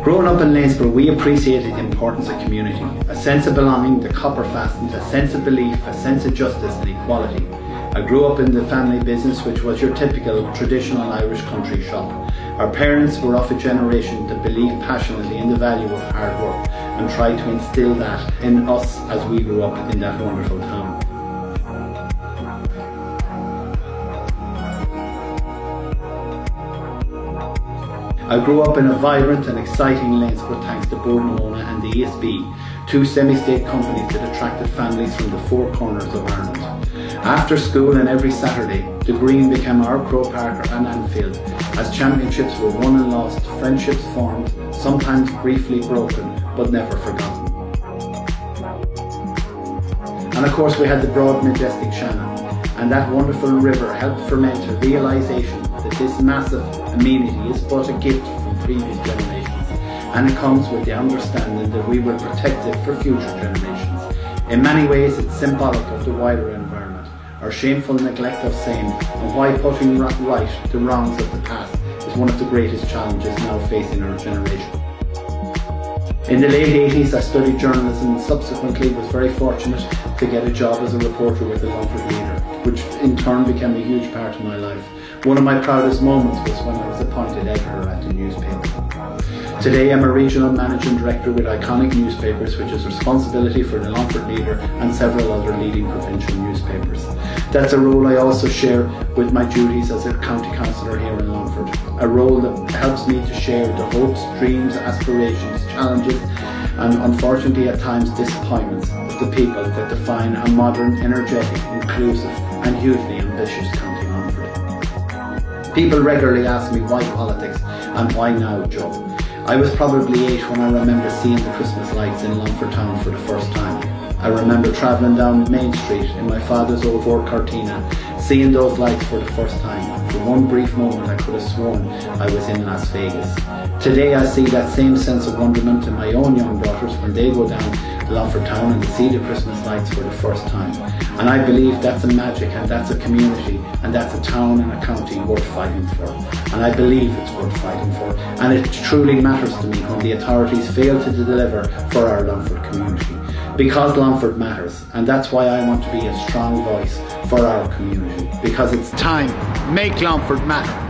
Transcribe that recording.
Growing up in Leinster, we appreciated the importance of community, a sense of belonging, the copper fastened, a sense of belief, a sense of justice and equality. I grew up in the family business, which was your typical traditional Irish country shop. Our parents were of a generation that believed passionately in the value of hard work and tried to instill that in us as we grew up in that wonderful town. I grew up in a vibrant and exciting Leinster thanks to Bord na Móna and the ESB, two semi-state companies that attracted families from the four corners of Ireland. After school and every Saturday, the Green became our Croke Park and Anfield, as championships were won and lost, friendships formed, sometimes briefly broken, but never forgotten. And of course we had the broad, majestic Shannon, and that wonderful river helped ferment a realisation that this massive amenity is but a gift from previous generations, and it comes with the understanding that we will protect it for future generations. In many ways it's symbolic of the wider environment, our shameful neglect of same, and why putting right the wrongs of the past is one of the greatest challenges now facing our generation. In the late 80s I studied journalism and subsequently was very fortunate to get a job as a reporter with the Longford Leader, which in turn became a huge part of my life. One of my proudest moments was when I was appointed editor at the newspaper. Today I'm a regional managing director with iconic newspapers, which is responsibility for the Longford Leader and several other leading provincial newspapers. That's a role I also share with my duties as a county councillor here in Longford, a role that helps me to share the hopes, dreams, aspirations, challenges and unfortunately at times disappointments of the people that define a modern, energetic, inclusive and hugely ambitious county Longford. People regularly ask me why politics and why now, Joe. I was probably 8 when I remember seeing the Christmas lights in Longford town for the first time. I remember travelling down Main Street in my father's old Ford Cortina, seeing those lights for the first time. For one brief moment I could have sworn I was in Las Vegas. Today I see that same sense of wonderment in my own young daughters when they go down to Longford town and they see the Christmas lights for the first time. And I believe that's a magic and that's a community and that's a town and a county worth fighting for. And I believe it's worth fighting for. And it truly matters to me when the authorities fail to deliver for our Longford community. Because Longford matters, and that's why I want to be a strong voice for our community. Because it's time. Make Longford matter.